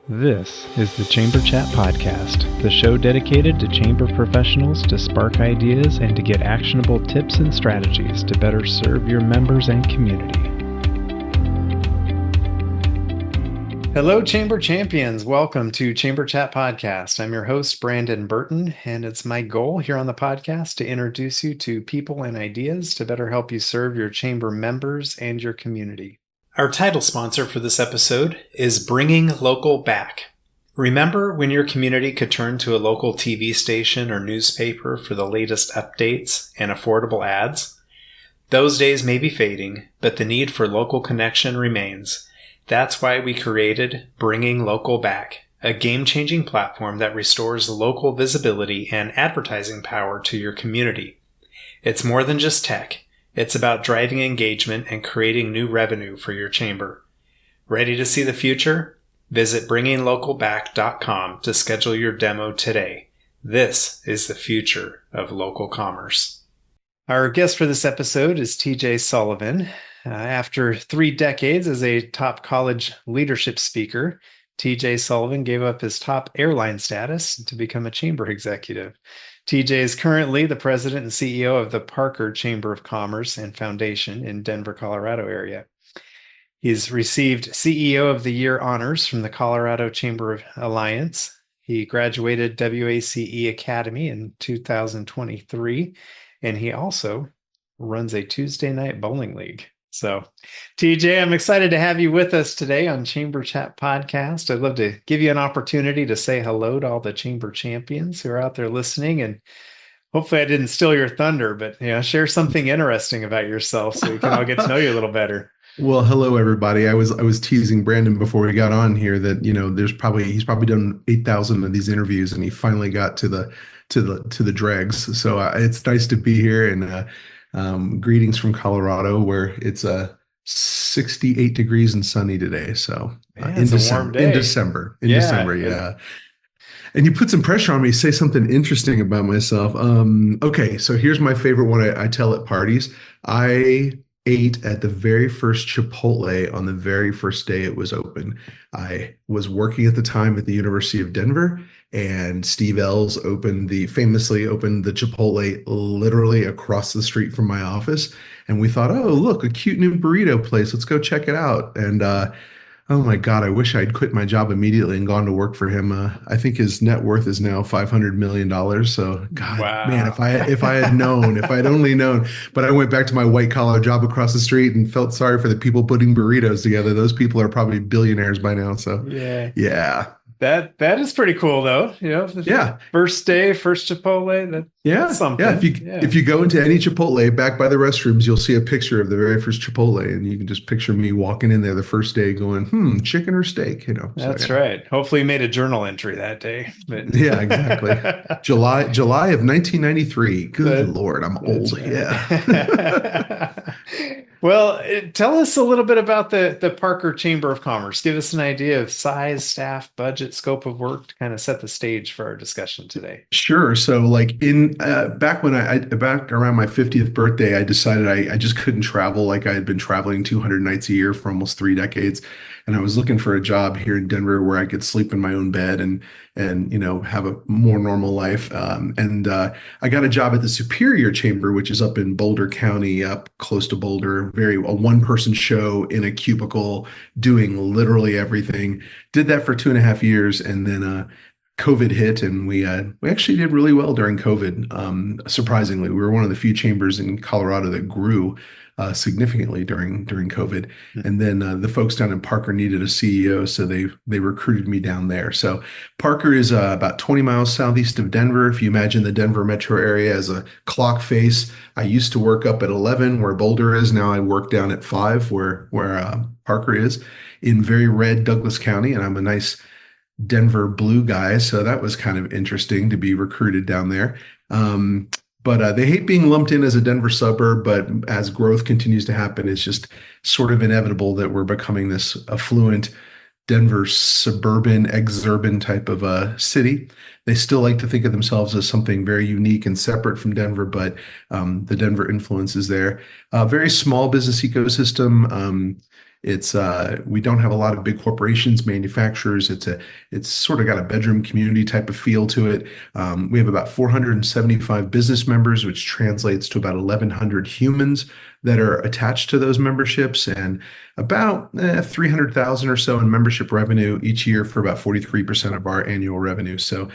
This is the Chamber Chat Podcast, the show dedicated to chamber professionals to spark ideas and to get actionable tips and strategies to better serve your members and community. Hello, Chamber Champions. Welcome to Chamber Chat Podcast. I'm your host, Brandon Burton, and it's my goal here on the podcast to introduce you to people and ideas to better help you serve your chamber members and your community. Our title sponsor for this episode is Bringing Local Back. Remember when your community could turn to a local TV station or newspaper for the latest updates and affordable ads? Those days may be fading, but the need for local connection remains. That's why we created Bringing Local Back, a game-changing platform that restores local visibility and advertising power to your community. It's more than just tech. It's about driving engagement and creating new revenue for your chamber. Ready to see the future? Visit bringinglocalback.com to schedule your demo today. This is the future of local commerce. Our guest for this episode is TJ Sullivan. After 3 decades as a top college leadership speaker, TJ Sullivan gave up his top airline status to become a chamber executive. TJ is currently the president and CEO of the Parker Chamber of Commerce and Foundation in Denver, Colorado area. He's received CEO of the Year honors from the Colorado Chamber Alliance. He graduated WACE Academy in 2023, and he also runs a Tuesday night bowling league. So, TJ, I'm excited to have you with us today on Chamber Chat Podcast. I'd love to give you an opportunity to say hello to all the Chamber champions who are out there listening. And hopefully I didn't steal your thunder, but share something interesting about yourself so we can all get to know you a little better. Well, hello everybody. I was teasing Brandon before we got on here that he's probably done 8,000 of these interviews and he finally got to the dregs. So it's nice to be here and greetings from Colorado, where it's 68 degrees and sunny today. So in December, yeah. And you put some pressure on me to say something interesting about myself. Okay, so here's my favorite one I tell at parties. I ate at the very first Chipotle on the very first day it was open. I was working at the time at the University of Denver, and Steve Ells famously opened the Chipotle literally across the street from my office. And we thought, oh, look, a cute new burrito place. Let's go check it out. And oh my God, I wish I'd quit my job immediately and gone to work for him. I think his net worth is now $500 million. So God, wow. Man, if I had only known, but I went back to my white collar job across the street and felt sorry for the people putting burritos together. Those people are probably billionaires by now. So yeah. That is pretty cool, though. First day, first Chipotle. That's something. Yeah, if you go into any Chipotle back by the restrooms, you'll see a picture of the very first Chipotle, and you can just picture me walking in there the first day, going, chicken or steak. That's right. Hopefully, you made a journal entry that day. But... Yeah, exactly. July of 1993. Good Lord, I'm old. Right. Yeah. Well, tell us a little bit about the Parker Chamber of Commerce. Give us an idea of size, staff, budget, scope of work to kind of set the stage for our discussion today. Sure. So like back around my 50th birthday, I decided I just couldn't travel. Like I had been traveling 200 nights a year for almost 3 decades. And I was looking for a job here in Denver where I could sleep in my own bed and have a more normal life. I got a job at the Superior Chamber, which is up in Boulder County, up close to Boulder. A one-person show in a cubicle, doing literally everything. Did that for 2.5 years, and then COVID hit, and we actually did really well during COVID. Surprisingly, we were one of the few chambers in Colorado that grew significantly during COVID. And then the folks down in Parker needed a CEO, so they recruited me down there. So Parker is about 20 miles southeast of Denver. If you imagine the Denver metro area as a clock face, I used to work up at 11 where Boulder is. Now I work down at 5 where Parker is, in very red Douglas County, and I'm a nice Denver blue guy. So that was kind of interesting to be recruited down there. But they hate being lumped in as a Denver suburb, but as growth continues to happen, it's just sort of inevitable that we're becoming this affluent Denver suburban, exurban type of a city. They still like to think of themselves as something very unique and separate from Denver, but the Denver influence is there. Very small business ecosystem. It's we don't have a lot of big corporations, manufacturers. It's sort of got a bedroom community type of feel to it. We have about 475 business members, which translates to about 1,100 humans that are attached to those memberships, and about 300,000 or so in membership revenue each year for about 43% of our annual revenue. So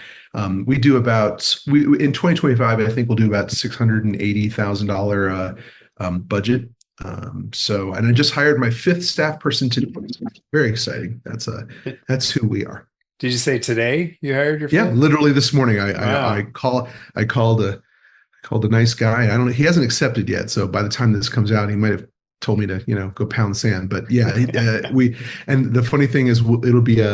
we do about we in 2025, I think we'll do about $680,000 budget. And I just hired my fifth staff person today. Very exciting. That's who we are. Did you say today you hired your Yeah, fifth? literally this morning. Wow. I called a nice guy. I don't know. He hasn't accepted yet. So by the time this comes out, he might have told me to, go pound sand. But yeah, and the funny thing is it'll be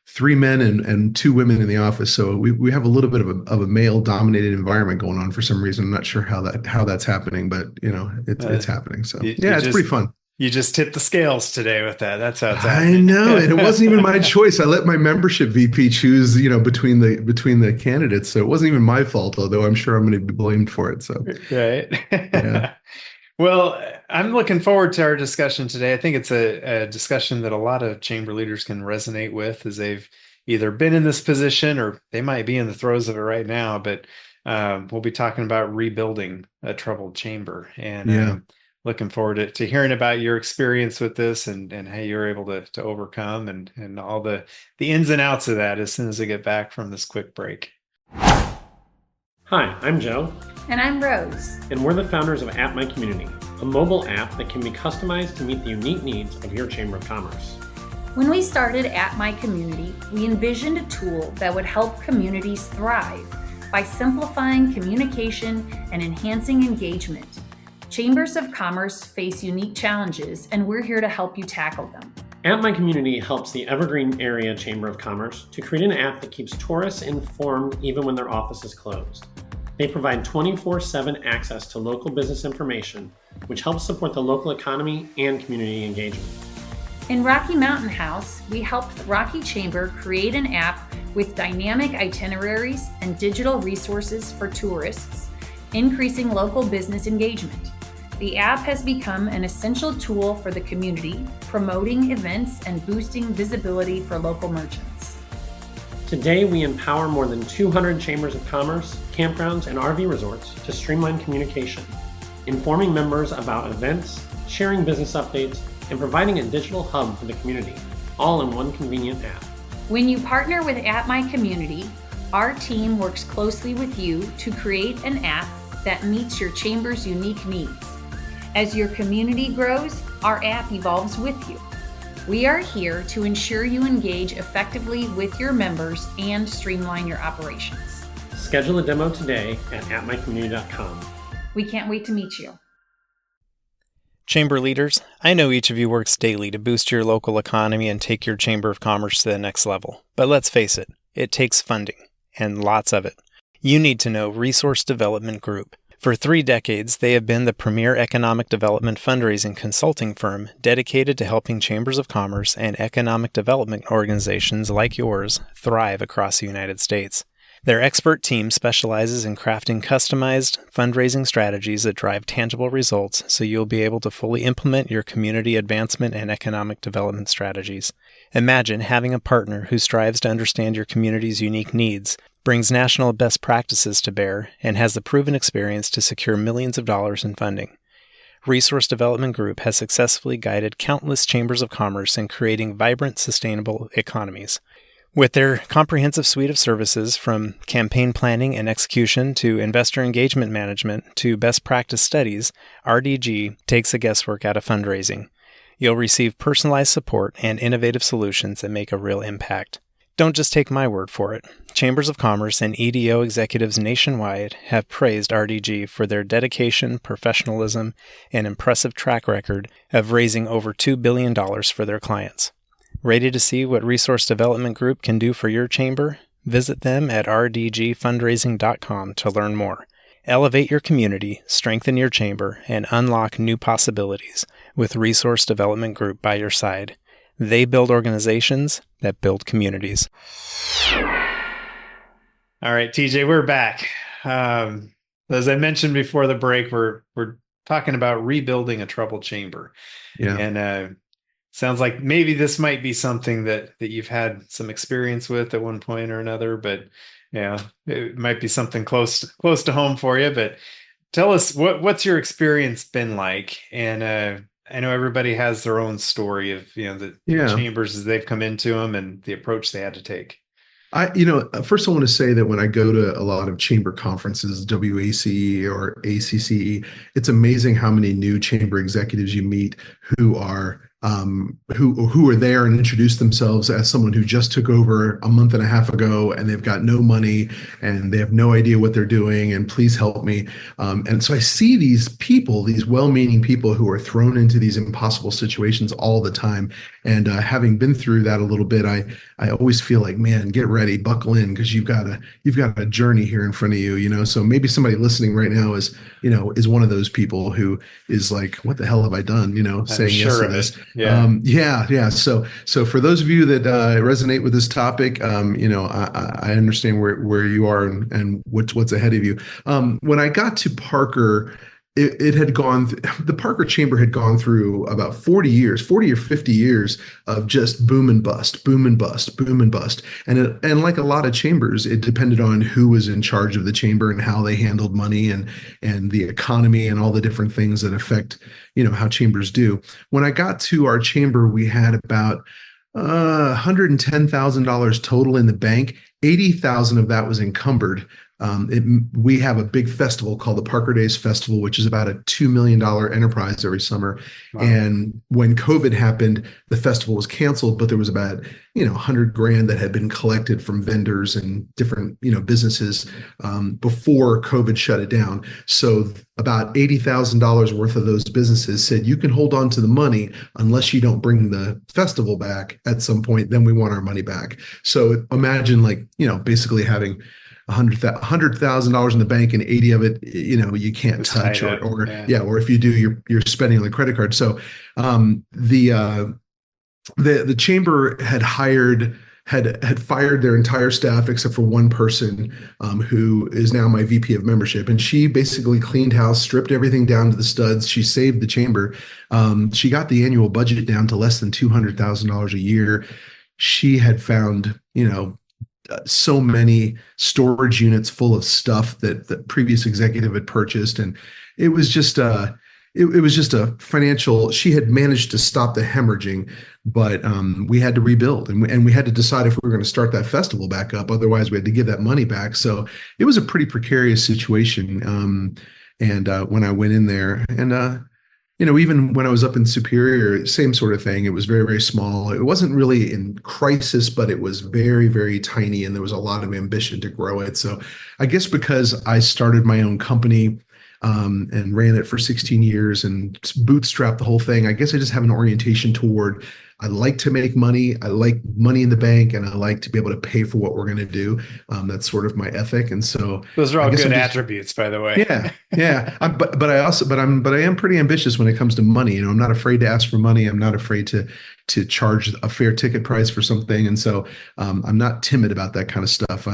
three men and two women in the office. So we have a little bit of a male dominated environment going on for some reason. I'm not sure how that's happening, but it's happening. So You yeah, it's pretty just fun. you just tipped the scales today with that. That's how it's I happening. know, and it wasn't even my choice. I let my membership VP choose, between the candidates. So it wasn't even my fault, although I'm sure I'm going to be blamed for it. So yeah, Right. Well, I'm looking forward to our discussion today. I think it's a discussion that a lot of chamber leaders can resonate with as they've either been in this position or they might be in the throes of it right now. But we'll be talking about rebuilding a troubled chamber. And yeah. looking forward to hearing about your experience with this and how you're able to overcome and all the ins and outs of that as soon as I get back from this quick break. Hi, I'm Joe. And I'm Rose. And we're the founders of App My Community, a mobile app that can be customized to meet the unique needs of your Chamber of Commerce. When we started App My Community, we envisioned a tool that would help communities thrive by simplifying communication and enhancing engagement. Chambers of Commerce face unique challenges, and we're here to help you tackle them. App My Community helps the Evergreen Area Chamber of Commerce to create an app that keeps tourists informed even when their office is closed. They provide 24/7 access to local business information, which helps support the local economy and community engagement. In Rocky Mountain House, we helped Rocky Chamber create an app with dynamic itineraries and digital resources for tourists, increasing local business engagement. The app has become an essential tool for the community, promoting events and boosting visibility for local merchants. Today, we empower more than 200 chambers of commerce, campgrounds, and RV resorts to streamline communication, informing members about events, sharing business updates, and providing a digital hub for the community, all in one convenient app. When you partner with App My Community, our team works closely with you to create an app that meets your chamber's unique needs. As your community grows, our app evolves with you. We are here to ensure you engage effectively with your members and streamline your operations. Schedule a demo today at appmycommunity.com. We can't wait to meet you. Chamber leaders, I know each of you works daily to boost your local economy and take your Chamber of Commerce to the next level. But let's face it takes funding, and lots of it. You need to know Resource Development Group. For 3 decades, they have been the premier economic development fundraising consulting firm dedicated to helping chambers of commerce and economic development organizations like yours thrive across the United States. Their expert team specializes in crafting customized fundraising strategies that drive tangible results so you'll be able to fully implement your community advancement and economic development strategies. Imagine having a partner who strives to understand your community's unique needs, brings national best practices to bear, and has the proven experience to secure millions of dollars in funding. Resource Development Group has successfully guided countless chambers of commerce in creating vibrant, sustainable economies. With their comprehensive suite of services, from campaign planning and execution to investor engagement management to best practice studies, RDG takes the guesswork out of fundraising. You'll receive personalized support and innovative solutions that make a real impact. Don't just take my word for it. Chambers of Commerce and EDO executives nationwide have praised RDG for their dedication, professionalism, and impressive track record of raising over $2 billion for their clients. Ready to see what Resource Development Group can do for your chamber? Visit them at rdgfundraising.com to learn more. Elevate your community, strengthen your chamber, and unlock new possibilities with Resource Development Group by your side. They build organizations that build communities. All right, TJ, we're back. As I mentioned before the break, we're talking about rebuilding a troubled chamber. Yeah. And sounds like maybe this might be something that you've had some experience with at one point or another, but yeah, it might be something close to home for you. But tell us what's your experience been like? And I know everybody has their own story of the Yeah. chambers as they've come into them and the approach they had to take. First I want to say that when I go to a lot of chamber conferences, WACE or ACCE, it's amazing how many new chamber executives you meet who are who are there and introduce themselves as someone who just took over a month and a half ago and they've got no money and they have no idea what they're doing and please help me. And so I see these people, these well-meaning people who are thrown into these impossible situations all the time. And having been through that a little bit, I always feel like, man, get ready, buckle in, because you've got a journey here in front of you, So maybe somebody listening right now is one of those people who is like, what the hell have I done? I'm Saying yes sure to of this. it. Yeah. Yeah. So for those of you that resonate with this topic, I understand where you are and what's ahead of you. When I got to Parker, it had the Parker Chamber had gone through about 40 or 50 years of just boom and bust, boom and bust, boom and bust. And like a lot of chambers, it depended on who was in charge of the chamber and how they handled money and the economy and all the different things that affect, how chambers do. When I got to our chamber, we had about $110,000 total in the bank. 80,000 of that was encumbered. We have a big festival called the Parker Days Festival, which is about a $2 million enterprise every summer. Wow. And when COVID happened, the festival was canceled, but there was about, 100 grand that had been collected from vendors and different, businesses before COVID shut it down. So about $80,000 worth of those businesses said, you can hold on to the money unless you don't bring the festival back at some point, then we want our money back. So imagine basically having $100,000 in the bank and 80 of it, you can't Just touch tied up. or if you do, you're spending on the credit card. So the chamber had fired their entire staff except for one person who is now my VP of membership. And she basically cleaned house, stripped everything down to the studs. She saved the chamber. She got the annual budget down to less than $200,000 a year. She had found, so many storage units full of stuff that the previous executive had purchased. And it was just it was just a financial, she had managed to stop the hemorrhaging, but we had to rebuild and we had to decide if we were going to start that festival back up. Otherwise, we had to give that money back. So it was a pretty precarious situation. When I went in there even when I was up in Superior, same sort of thing. It was very, very small. It wasn't really in crisis, but it was very, very tiny. And there was a lot of ambition to grow it. So I guess because I started my own company and ran it for 16 years and bootstrapped the whole thing, I guess I just have an orientation toward I like to make money. I like money in the bank, and I like to be able to pay for what we're going to do. That's sort of my ethic, and so those are all good I'm attributes, by the way. Yeah. I am pretty ambitious when it comes to money. I'm not afraid to ask for money. I'm not afraid to charge a fair ticket price for something, and so I'm not timid about that kind of stuff.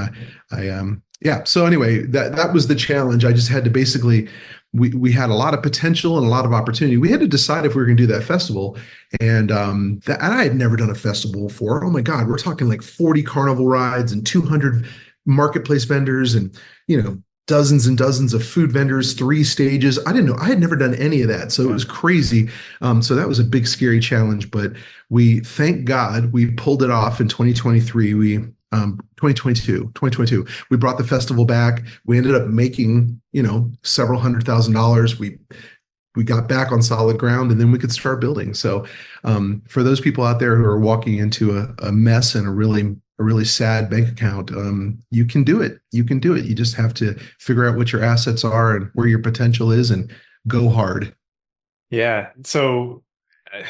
Yeah. So anyway, that was the challenge. I just had to basically. We had a lot of potential and a lot of opportunity. We had to decide if we were going to do that festival. And and I had never done a festival before. Oh my God, we're talking like 40 carnival rides and 200 marketplace vendors and, dozens and dozens of food vendors, 3 stages. I didn't know. I had never done any of that. So it was crazy. So that was a big, scary challenge. But thank God, we pulled it off in 2023. 2022, we brought the festival back. We ended up making, several $100,000. We got back on solid ground, and then we could start building. So for those people out there who are walking into a mess and a really sad bank account, you can do it. You can do it. You just have to figure out what your assets are and where your potential is and go hard. Yeah. So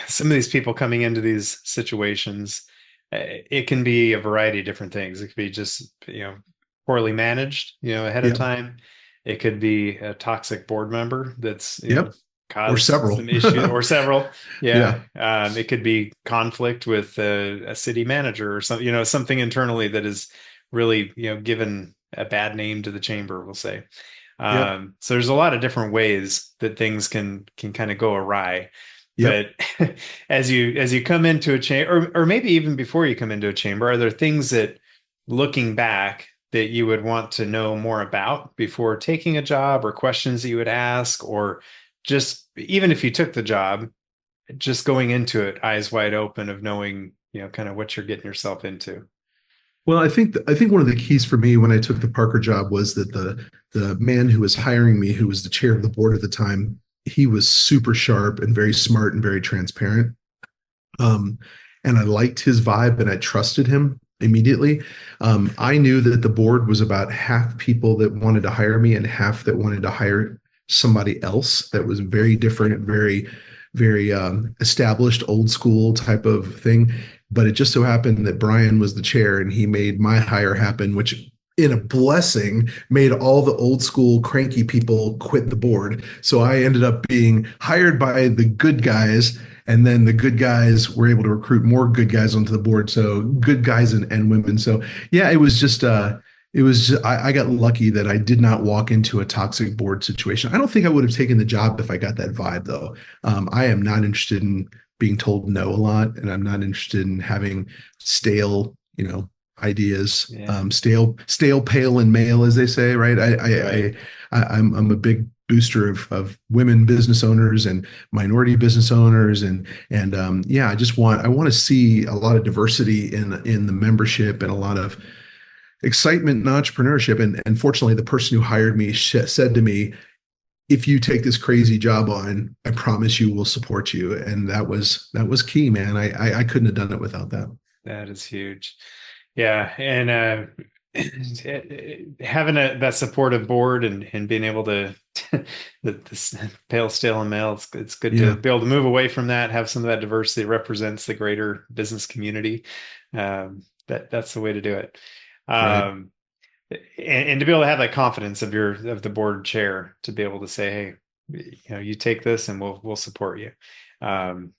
some of these people coming into these situations, it can be a variety of different things. It could be just, poorly managed, ahead of time. It could be a toxic board member that's, caused or several some issues or several. Yeah. Yeah. It could be conflict with a city manager or something, something internally that is really, given a bad name to the chamber, we'll say. So there's a lot of different ways that things can kind of go awry. Yep. But as you come into a chamber, or maybe even before you come into a chamber, are there things that, looking back, that you would want to know more about before taking a job, or questions that you would ask, or just even if you took the job, just going into it eyes wide open of knowing, kind of what you're getting yourself into? Well, I think one of the keys for me when I took the Parker job was that the man who was hiring me, who was the chair of the board at the time, he was super sharp and very smart and very transparent. Um, and I liked his vibe and I trusted him immediately. I knew that the board was about half people that wanted to hire me and half that wanted to hire somebody else that was very different, very established, old school type of thing. But it just so happened that Brian was the chair and he made my hire happen, which in a blessing made all the old school cranky people quit the board. So I ended up being hired by the good guys, and then the good guys were able to recruit more good guys onto the board. So good guys and women. So yeah, I got lucky that I did not walk into a toxic board situation. I don't think I would have taken the job if I got that vibe though. I am not interested in being told no a lot, and I'm not interested in having stale, ideas, Yeah. stale, pale, and male, as they say, right? Right. I'm a big booster of women business owners and minority business owners, and yeah, I want to see a lot of diversity in the membership and a lot of excitement and entrepreneurship. And fortunately, the person who hired me said to me, if you take this crazy job on, I promise you we'll support you. And that was key, man. I couldn't have done it without that. That is huge. Yeah. And having that supportive board, and being able to this pale, stale, and male, it's good to Yeah, be able to move away from that, have some of that diversity that represents the greater business community. That's the way to do it. right. Um, and to be able to have that confidence of the board chair to be able to say, hey, you take this and we'll support you. Um,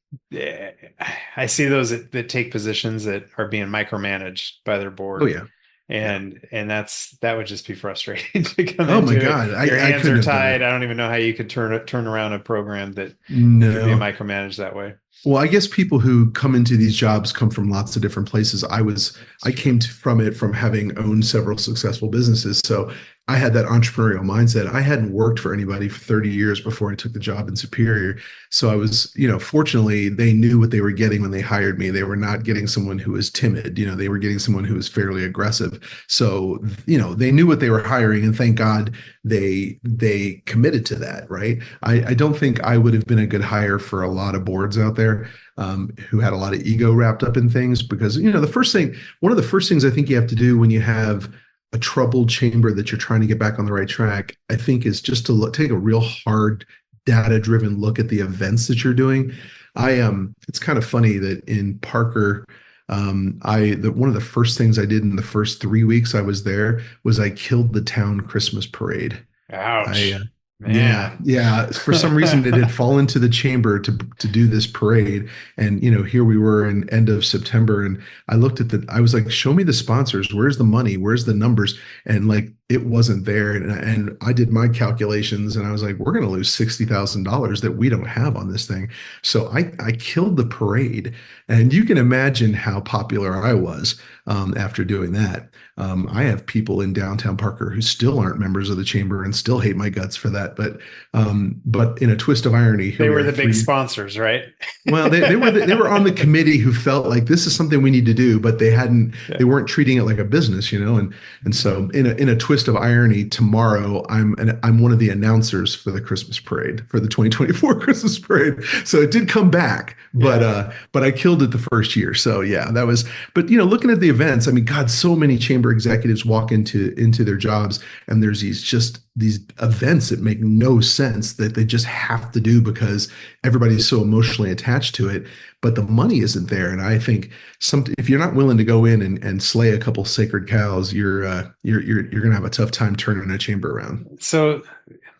I see those that take positions that are being micromanaged by their Oh board, yeah, yeah. and that would just be frustrating to come Oh my into it. God, Your I hands couldn't are have done tied. it. I don't even know how you could turn around a program that could be No. micromanaged that way. Well, I guess people who come into these jobs come from lots of different places. It's I true. came from it from having owned several successful businesses. So I had that entrepreneurial mindset. I hadn't worked for anybody for 30 years before I took the job in Superior. So I was, fortunately, they knew what they were getting when they hired me. They were not getting someone who was timid. They were getting someone who was fairly aggressive. So, they knew what they were hiring, and thank God they committed to that, right? I don't think I would have been a good hire for a lot of boards out there, who had a lot of ego wrapped up in things, because one of the first things I think you have to do when you have a troubled chamber that you're trying to get back on the right track, I think, is just to take a real hard data driven look at the events that you're doing. It's kind of funny that in Parker, one of the first things I did in the first 3 weeks I was there was I killed the town Christmas parade. I Ouch, Yeah, man. yeah. For some reason, it had fallen to the chamber to do this parade, and here we were in end of September, and I was like, "Show me the sponsors. Where's the money? Where's the numbers?" And like, it wasn't there, and I did my calculations, and I was like, "We're going to lose $60,000 that we don't have on this thing." So I killed the parade, and you can imagine how popular I was after doing that. I have people in downtown Parker who still aren't members of the chamber and still hate my guts for that. But in a twist of irony, here They we were are the big 3. sponsors, right? Well, they were on the committee who felt like this is something we need to do, but they Yeah. weren't treating it like a business, and so in a twist of irony, tomorrow I'm one of the announcers for the Christmas parade, for the 2024 Christmas parade. So it did come back, but Yeah. but I killed it the first year. So yeah, that was. But looking at the events, I mean, God, so many chamber executives walk into their jobs, and there's these events that make no sense that they just have to do because everybody's so emotionally attached to it, but the money isn't there. And I think if you're not willing to go in and slay a couple sacred cows, you're gonna have a tough time turning a chamber around. So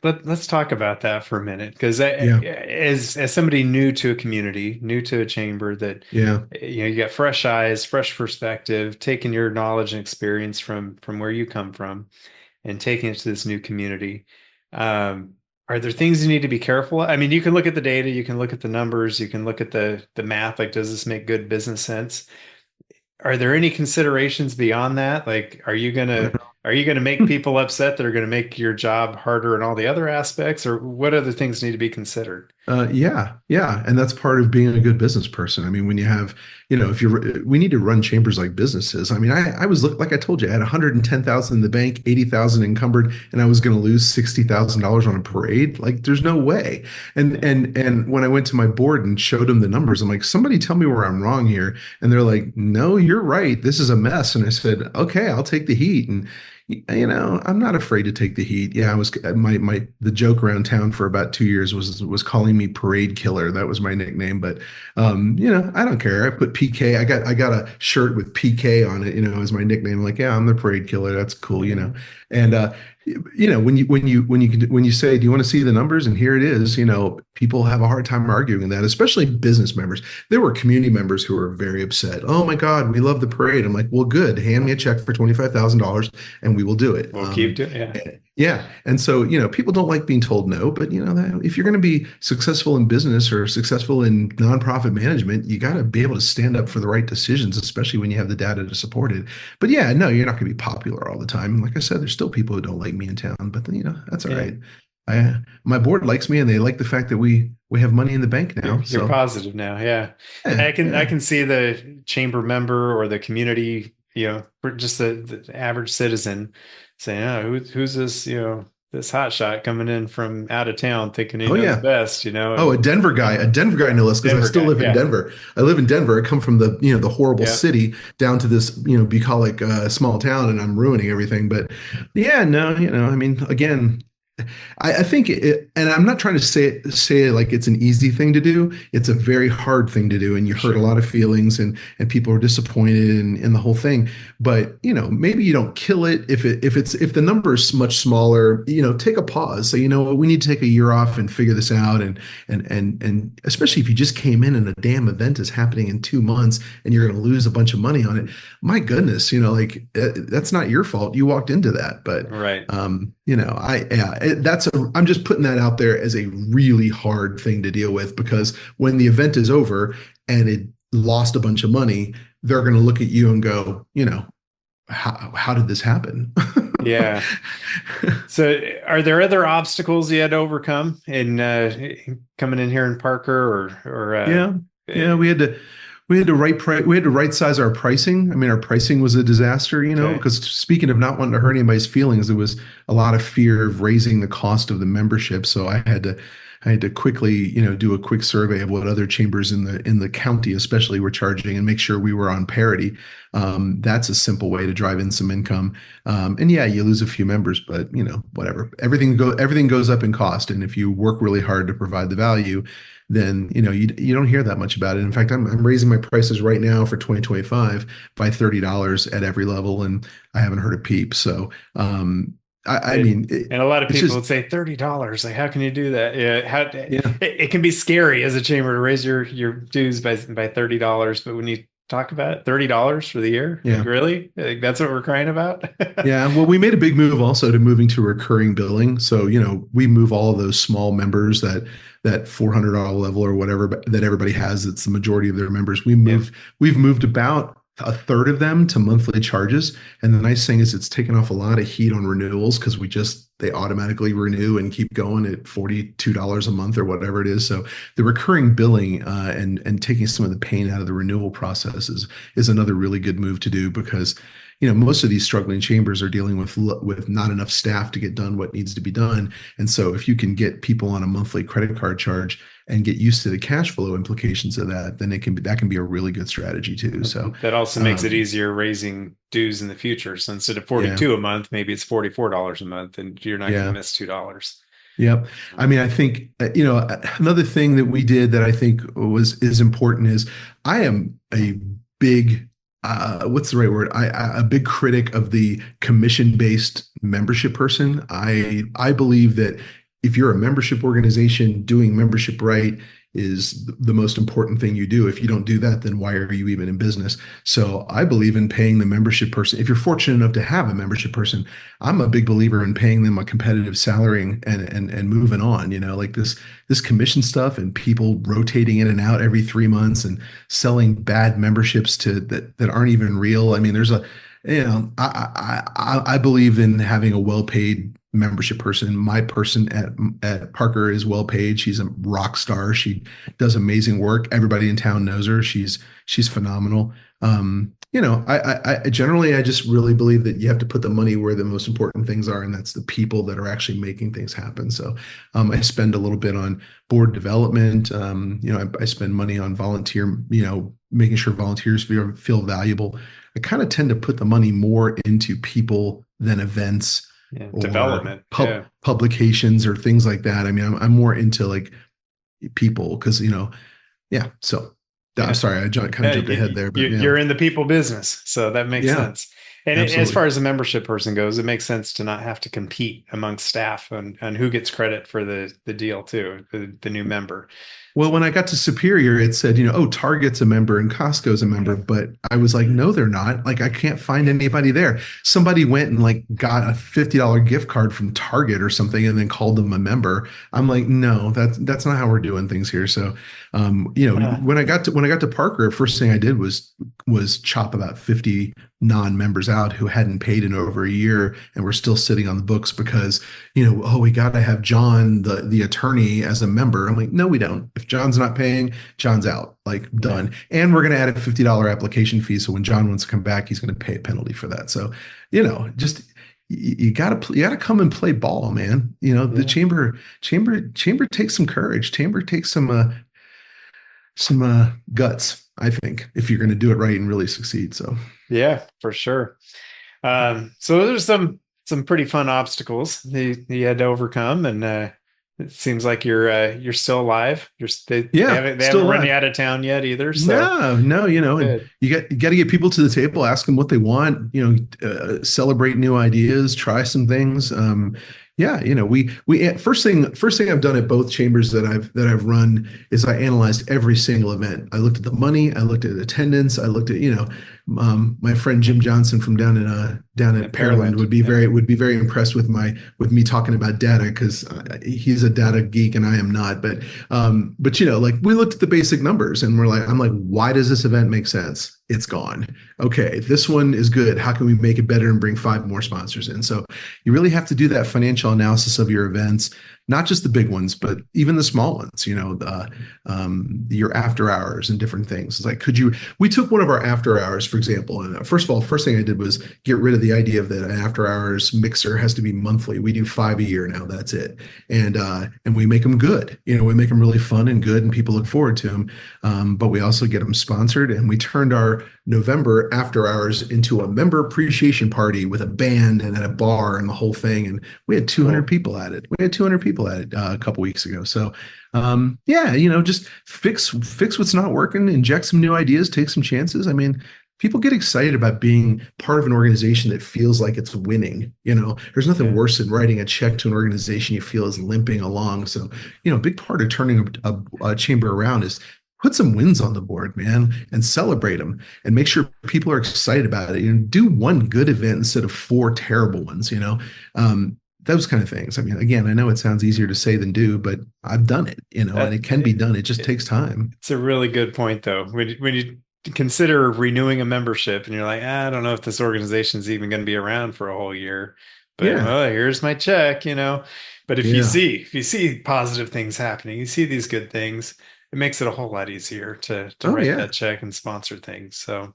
let's talk about that for a minute, because Yeah, as somebody new to a community, new to a chamber, that yeah, you got fresh eyes, fresh perspective, taking your knowledge and experience from where you come from, and taking it to this new community. Um, Are there things you need to be careful of? I mean, you can look at the data, you can look at the numbers, you can look at the math, like does this make good business sense? Are there any considerations beyond that? Like, are you gonna make people upset that are gonna make your job harder in all the other aspects, or what other things need to be considered? Yeah, yeah, and that's part of being a good business person. I mean, when you have, if you're, we need to run chambers like businesses. I mean, I was like I told you, I had 110,000 in the bank, 80,000 encumbered, and I was going to lose $60,000 on a parade. Like, there's no way. And Yeah. when I went to my board and showed them the numbers, I'm like, somebody tell me where I'm wrong here. And they're like, no, you're right. This is a mess. And I said, okay, I'll take the heat. And I'm not afraid to take the heat. Yeah, I was the joke around town for about 2 years was calling me Parade Killer. That was my nickname. But I don't care. I put PK. I got a shirt with PK on it, as my nickname. I'm like, yeah,. I'm the Parade Killer. That's cool. And when you say, do you want to see the numbers? And here it is. People have a hard time arguing that, especially business members. There were community members who were very upset. Oh my God, we love the parade. I'm like, well, good. Hand me a check for $25,000 and we will do it. We'll keep doing, yeah. Yeah. And so, people don't like being told no, but if you're going to be successful in business or successful in nonprofit management, you got to be able to stand up for the right decisions, especially when you have the data to support it. But yeah, no, you're not going to be popular all the time. And like I said, there's still people who don't like me in town, but that's all Yeah. right. My board likes me and they like the fact that we have money in the bank now. You're positive now, yeah. Yeah, I can see the chamber member or the community, just the average citizen saying, "Oh, who's this, this hot shot coming in from out of town thinking he oh knows yeah. best, Oh, a Denver guy no less, because I still live in Denver. I live in Denver. I come from the horrible city down to this, bucolic small town, and I'm ruining everything. But yeah, no, I mean, again, I think and I'm not trying to say it like it's an easy thing to do. It's a very hard thing to do, and you hurt a lot of feelings, and people are disappointed in the whole thing. But maybe you don't kill it if the number is much smaller. Take a pause. Say, we need to take a year off and figure this out, and especially if you just came in and a damn event is happening in 2 months and you're going to lose a bunch of money on it. My goodness, that's not your fault. You walked into that, but right. I'm just putting that out there as a really hard thing to deal with, because when the event is over and it lost a bunch of money, they're going to look at you and go, how did this happen? Yeah. So are there other obstacles you had to overcome in coming in here in Parker or yeah, we had to right size our pricing. I mean, our pricing was a disaster, because speaking of not wanting to hurt anybody's feelings, there was a lot of fear of raising the cost of the membership. So I had to quickly, do a quick survey of what other chambers in the county especially were charging and make sure we were on parity. That's a simple way to drive in some income. And yeah, you lose a few members, but whatever. Everything goes up in cost. And if you work really hard to provide the value, then you don't hear that much about it. In fact, I'm raising my prices right now for 2025 by $30 at every level, and I haven't heard a peep. So I mean, and a lot of people would say $30. Like, how can you do that? Yeah, it can be scary as a chamber to raise your dues by $30, but when you talk about it, $30 for the year, like, really? Like, that's what we're crying about? Yeah, well, we made a big move also to moving to recurring billing. So we move all of those small members that $400 level or whatever that everybody has. It's the majority of their members. We've moved about a third of them to monthly charges. And the nice thing is it's taken off a lot of heat on renewals, because they automatically renew and keep going at $42 a month or whatever it is. So the recurring billing and taking some of the pain out of the renewal process is another really good move to do, because most of these struggling chambers are dealing with not enough staff to get done what needs to be done. And so if you can get people on a monthly credit card charge and get used to the cash flow implications of that, then that can be a really good strategy too. So that also makes it easier raising dues in the future. So instead of $42 a month, maybe it's $44 a month, and you're not going to miss $2. Yep. I mean, I think, another thing that we did that I think is important is I am a big what's the right word? A big critic of the commission-based membership person. I believe that if you're a membership organization doing membership right, is the most important thing you do. If you don't do that, then why are you even in business? So I believe in paying the membership person. If you're fortunate enough to have a membership person, I'm a big believer in paying them a competitive salary and moving on. Like this commission stuff and people rotating in and out every 3 months and selling bad memberships that aren't even real. I mean, I believe in having a well-paid membership person. My person at Parker is well paid. She's a rock star. She does amazing work. Everybody in town knows her. She's phenomenal. I generally, I just really believe that you have to put the money where the most important things are, and that's the people that are actually making things happen. So I spend a little bit on board development. I spend money on volunteer, making sure volunteers feel valuable. I kind of tend to put the money more into people than events or development, publications or things like that. I mean, I'm more into like people because, yeah. So I'm sorry, I kind of jumped ahead there, but you're in the people business. So that makes sense. And as far as a membership person goes, it makes sense to not have to compete amongst staff on who gets credit for the deal too, the new member. Well, when I got to Superior, it said, Target's a member and Costco's a member, but I was like, no, they're not. Like, I can't find anybody there. Somebody went and like got a $50 gift card from Target or something and then called them a member. I'm like, no, that's not how we're doing things here. So, when I got to Parker, first thing I did was chop about 50 non-members out who hadn't paid in over a year and were still sitting on the books because, we got to have John, the attorney, as a member. I'm like, no, we don't. If John's not paying, John's out, like done. And we're going to add a $50 application fee. So when John wants to come back, he's going to pay a penalty for that. So, just you gotta come and play ball, man. The chamber takes some courage. Chamber takes some guts, I think, if you're going to do it right and really succeed. So yeah, for sure. So there's some pretty fun obstacles you had to overcome, and it seems like you're still alive. They haven't run you out of town yet either. So no, and you got to get people to the table, ask them what they want, celebrate new ideas, try some things. We first thing I've done at both chambers that I've run is I analyzed every single event. I looked at the money, I looked at attendance, I looked at my friend Jim Johnson from down at Pearland would be very impressed with me talking about data because he's a data geek and I am not. But like we looked at the basic numbers and I'm like, why does this event make sense? It's gone. Okay, this one is good. How can we make it better and bring 5 more sponsors in? So you really have to do that financial analysis of your events, not just the big ones, but even the small ones, your after hours and different things. It's like, we took one of our after hours, for example, and first thing I did was get rid of the idea of that an after hours mixer has to be monthly. We do 5 a year now. That's it. And we make them good. We make them really fun and good and people look forward to them. But we also get them sponsored, and we turned our November after hours into a member appreciation party with a band and at a bar and the whole thing. And we had 200 people at it. A couple weeks ago. So, just fix what's not working, inject some new ideas, take some chances. I mean, people get excited about being part of an organization that feels like it's winning. There's nothing worse than writing a check to an organization you feel is limping along. So, a big part of turning a chamber around is put some wins on the board, man, and celebrate them and make sure people are excited about it. Do one good event instead of 4 terrible ones, those kind of things. I mean, again, I know it sounds easier to say than do, but I've done it, and it can be done. It just takes time. It's a really good point, though. When you consider renewing a membership and you're like, I don't know if this organization is even going to be around for a whole year, but here's my check, But if you see positive things happening, you see these good things, it makes it a whole lot easier to write that check and sponsor things. So.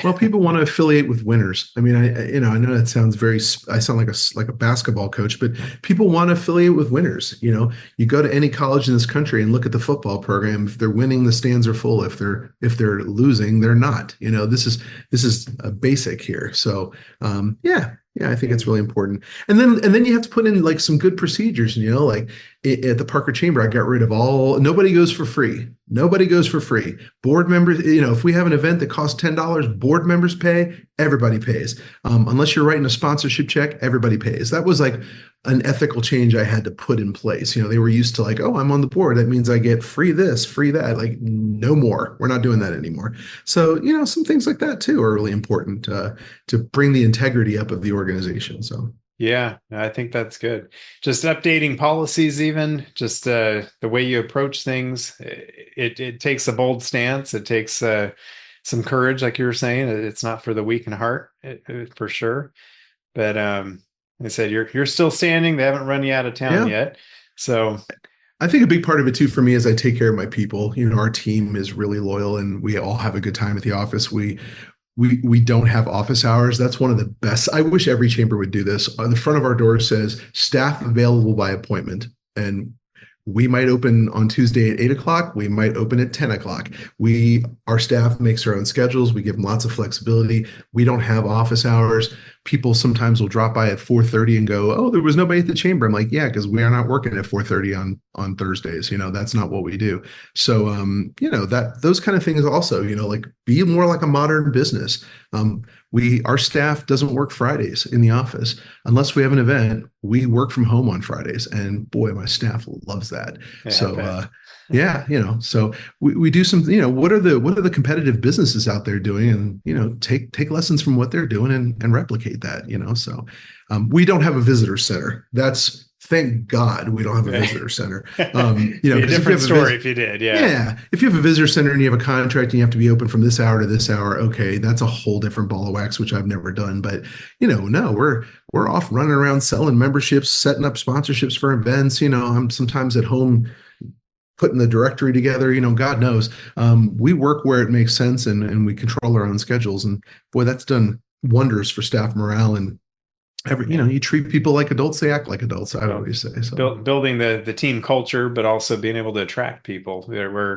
Well, people want to affiliate with winners. I mean, I know that sounds I sound like a basketball coach, but people want to affiliate with winners. You go to any college in this country and look at the football program. If they're winning, the stands are full. If they're losing, they're not. This is a basic here. So, I think it's really important. And then you have to put in like some good procedures, like at the Parker Chamber, I got rid of nobody goes for free. Nobody goes for free. Board members, if we have an event that costs $10, board members pay, everybody pays. Unless you're writing a sponsorship check, everybody pays. That was like an ethical change I had to put in place. They were used to like, oh, I'm on the board. That means I get free this, free that. Like, no more. We're not doing that anymore. So, some things like that too are really important to bring the integrity up of the organization. So. Yeah, I think that's good. Just updating policies, even just the way you approach things. It takes a bold stance. It takes some courage, like you were saying. It's not for the weak in heart, for sure. But I said you're still standing. They haven't run you out of town yet. So I think a big part of it too for me is I take care of my people. Our team is really loyal, and we all have a good time at the office. We don't have office hours. That's one of the best. I wish every chamber would do this. On the front of our door says staff available by appointment. And we might open on Tuesday at 8 o'clock. We might open at 10 o'clock. Our staff makes their own schedules. We give them lots of flexibility. We don't have office hours. People sometimes will drop by at 4:30 and go, oh, there was nobody at the chamber. I'm like, yeah, because we are not working at 4:30 on Thursdays. That's not what we do. So, those kind of things also, like be more like a modern business. Our staff doesn't work Fridays in the office unless we have an event. We work from home on Fridays, and boy, my staff loves that. Yeah, so, so we do some, what are the competitive businesses out there doing, and take lessons from what they're doing and replicate that. So we don't have a visitor center. Thank God we don't have a visitor center. A different story if you did. Yeah. If you have a visitor center and you have a contract and you have to be open from this hour to this hour, okay, that's a whole different ball of wax, which I've never done. But no, we're off running around selling memberships, setting up sponsorships for events. I'm sometimes at home putting the directory together. God knows. We work where it makes sense, and we control our own schedules. And boy, that's done wonders for staff morale. And you treat people like adults, they act like adults, I always say. So building the team culture, but also being able to attract people where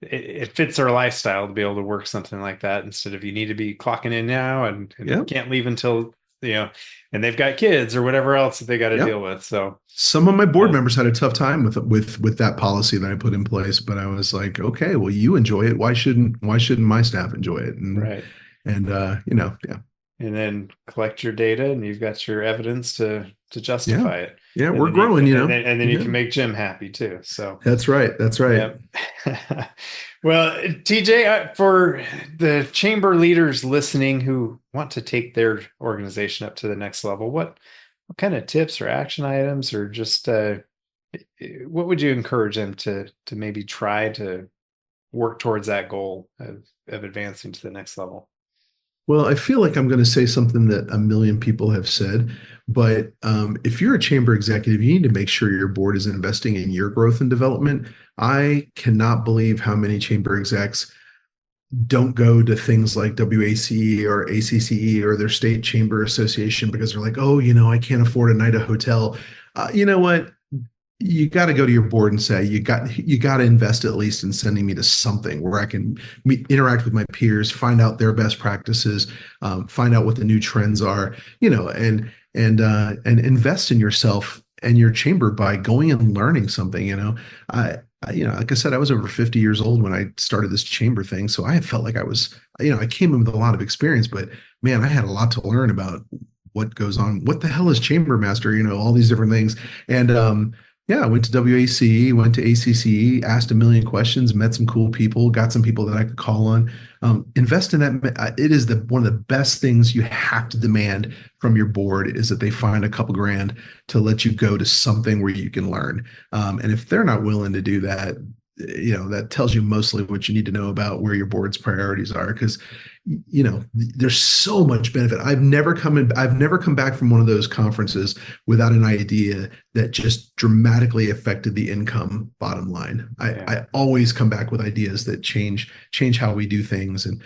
it fits their lifestyle to be able to work something like that, instead of you need to be clocking in now and can't leave until, and they've got kids or whatever else that they got to deal with. So some of my board members had a tough time with that policy that I put in place, but I was like, okay, well, you enjoy it. Why shouldn't my staff enjoy it? And, right. And, and then collect your data, and you've got your evidence to justify it. Yeah, and we're growing, and then you can make Jim happy too. So that's right. Yep. Well, TJ, for the chamber leaders listening who want to take their organization up to the next level, what kind of tips or action items, or just what would you encourage them to maybe try to work towards that goal of advancing to the next level? Well, I feel like I'm going to say something that a million people have said, but if you're a chamber executive, you need to make sure your board is investing in your growth and development. I cannot believe how many chamber execs don't go to things like WACE or ACCE or their state chamber association because they're like, oh, I can't afford a night at a hotel. You know what? You got to go to your board and say, you got to invest at least in sending me to something where I can interact with my peers, find out their best practices, find out what the new trends are, and invest in yourself and your chamber by going and learning something. Like I said, I was over 50 years old when I started this chamber thing. So I felt like I was, I came in with a lot of experience, but man, I had a lot to learn about what goes on. What the hell is chamber master? All these different things. And, I went to WACE, went to ACCE, asked a million questions, met some cool people, got some people that I could call on. Invest in that. It is one of the best things you have to demand from your board is that they find a couple grand to let you go to something where you can learn. And if they're not willing to do that, that tells you mostly what you need to know about where your board's priorities are. Because, there's so much benefit. I've never come back from one of those conferences without an idea that just dramatically affected the income bottom line. I always come back with ideas that change how we do things. And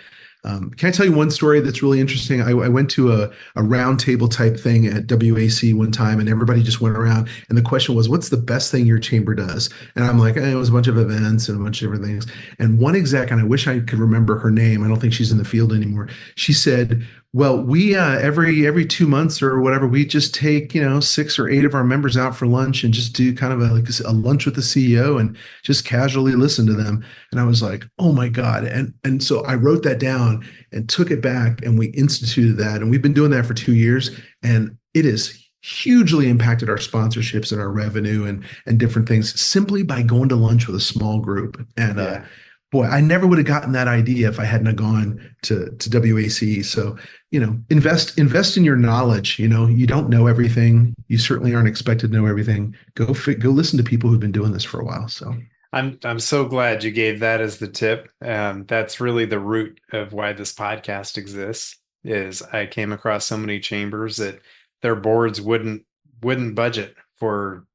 can I tell you one story that's really interesting? I went to a round table type thing at WAC one time, and everybody just went around, and the question was, what's the best thing your chamber does? And I'm like, it was a bunch of events and a bunch of different things. And one exec, and I wish I could remember her name, I don't think she's in the field anymore, she said, Well, we every 2 months or whatever, we just take, 6 or 8 of our members out for lunch and just do kind of a lunch with the CEO and just casually listen to them. And I was like, oh my God. And so I wrote that down and took it back and we instituted that. And we've been doing that for 2 years. And it has hugely impacted our sponsorships and our revenue and different things simply by going to lunch with a small group. And Yeah. boy, I never would have gotten that idea if I hadn't have gone to WAC. So, invest in your knowledge. You don't know everything. You certainly aren't expected to know everything. Go listen to people who've been doing this for a while. So, I'm so glad you gave that as the tip. That's really the root of why this podcast exists. Is I came across so many chambers that their boards wouldn't budget for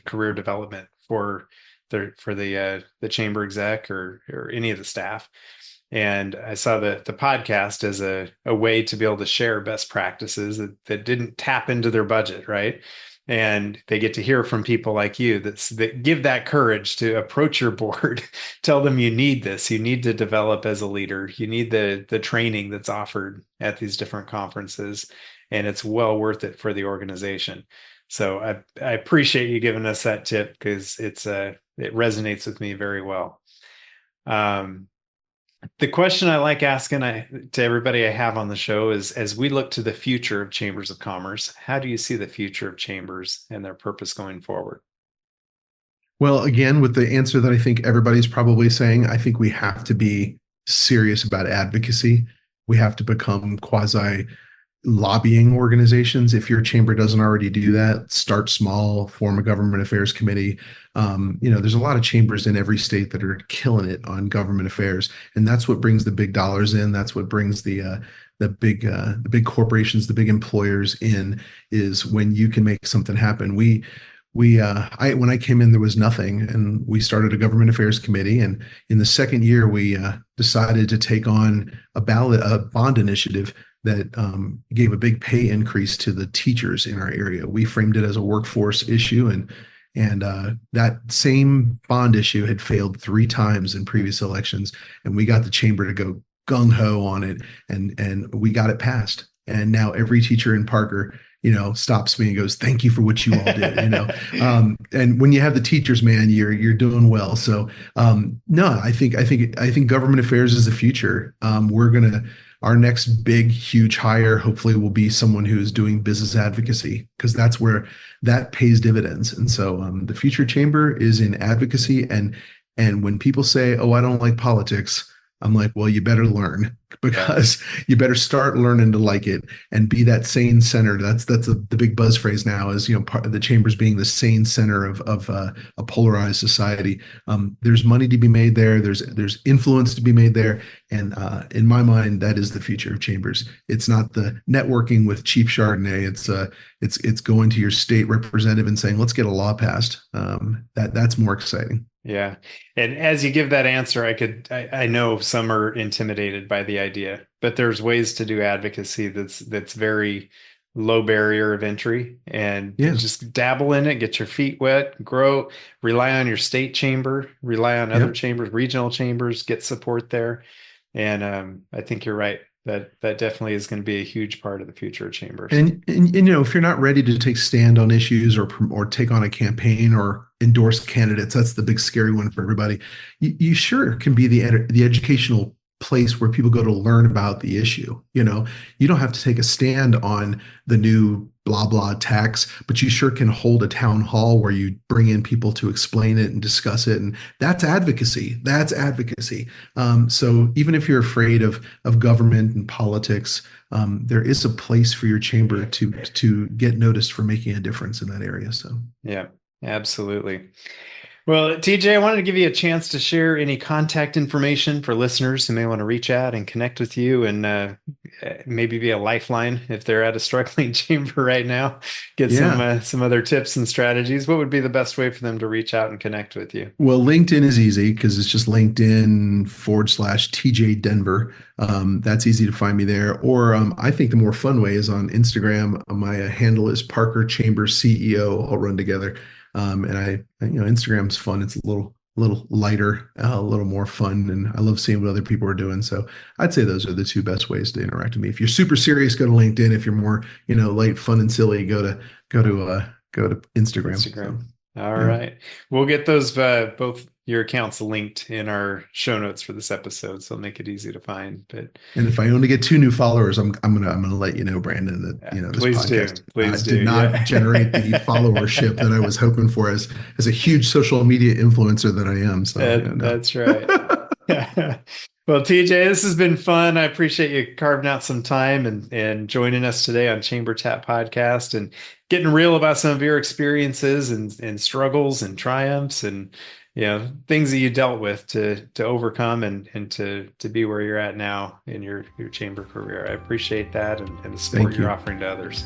career development for the chamber exec or any of the staff. And I saw the podcast as a way to be able to share best practices that didn't tap into their budget, right? And they get to hear from people like you that give that courage to approach your board, tell them you need this, you need to develop as a leader, you need the training that's offered at these different conferences, and it's well worth it for the organization. So I appreciate you giving us that tip because it resonates with me very well. The question I like asking to everybody I have on the show is, as we look to the future of chambers of commerce, how do you see the future of chambers and their purpose going forward? well, again, with the answer that I think everybody's probably saying, I think we have to be serious about advocacy. We have to become quasi lobbying organizations. If your chamber doesn't already do that, start small, form a government affairs committee. There's a lot of chambers in every state that are killing it on government affairs, and that's what brings the big dollars in. That's what brings the big corporations, the big employers in. Is when you can make something happen. When I came in, there was nothing, and we started a government affairs committee. And in the second year, we decided to take on a bond initiative that gave a big pay increase to the teachers in our area. We framed it as a workforce issue, and that same bond issue had failed 3 times in previous elections, and we got the chamber to go gung ho on it, and we got it passed. And now every teacher in Parker, stops me and goes, "Thank you for what you all did." And when you have the teachers, man, you're doing well. So no, I think government affairs is the future. Our next big, huge hire hopefully will be someone who is doing business advocacy, because that's where that pays dividends. And so the future chamber is in advocacy. And when people say, "Oh, I don't like politics," I'm like, well, you better learn, because you better start learning to like it and be that sane center. That's the big buzz phrase now is, part of the chambers being the sane center of a polarized society. There's money to be made there. There's influence to be made there. And in my mind, that is the future of chambers. It's not the networking with cheap Chardonnay. It's going to your state representative and saying, let's get a law passed. That's more exciting. Yeah. And as you give that answer, I know some are intimidated by the idea, but there's ways to do advocacy that's very low barrier of entry, and just dabble in it, get your feet wet, grow, rely on your state chamber, rely on other chambers, regional chambers, get support there. And I think you're right. That definitely is going to be a huge part of the future of chambers. And if you're not ready to take stand on issues or take on a campaign or endorse candidates, that's the big scary one for everybody. You sure can be the educational place where people go to learn about the issue. You don't have to take a stand on the new blah blah tax, but you sure can hold a town hall where you bring in people to explain it and discuss it, and that's advocacy. So even if you're afraid of government and politics, there is a place for your chamber to get noticed for making a difference in that area. So yeah, absolutely. Well, TJ, I wanted to give you a chance to share any contact information for listeners who may want to reach out and connect with you, and maybe be a lifeline if they're at a struggling chamber right now. Get some other tips and strategies. What would be the best way for them to reach out and connect with you? Well, LinkedIn is easy because it's just LinkedIn/TJ Denver. That's easy to find me there. Or I think the more fun way is on Instagram. My handle is Parker Chamber CEO, all run together. And Instagram's fun. It's a little lighter, a little more fun, and I love seeing what other people are doing. So I'd say those are the two best ways to interact with me. If you're super serious, go to LinkedIn. If you're more, light, fun, and silly, go to Instagram. So, Instagram. All yeah. right. We'll get those both your accounts linked in our show notes for this episode, so it'll make it easy to find. But And if I only get 2 new followers, I'm gonna let you know, Brandon, that this please do. podcast Please did do. not Yeah. generate the followership that I was hoping for as a huge social media influencer that I am. So no. That's right. Well, TJ, this has been fun. I appreciate you carving out some time and joining us today on Chamber Chat Podcast and getting real about some of your experiences and struggles and triumphs and things that you dealt with to overcome and to be where you're at now in your chamber career. I appreciate that and the support you're offering to others.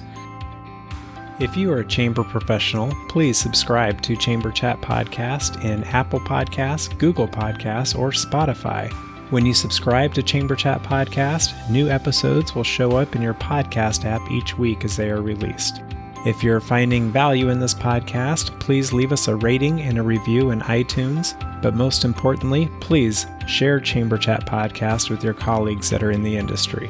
If you are a chamber professional, please subscribe to Chamber Chat Podcast in Apple Podcasts, Google Podcasts, or Spotify. When you subscribe to Chamber Chat Podcast, new episodes will show up in your podcast app each week as they are released. If you're finding value in this podcast, please leave us a rating and a review in iTunes. But most importantly, please share Chamber Chat Podcast with your colleagues that are in the industry.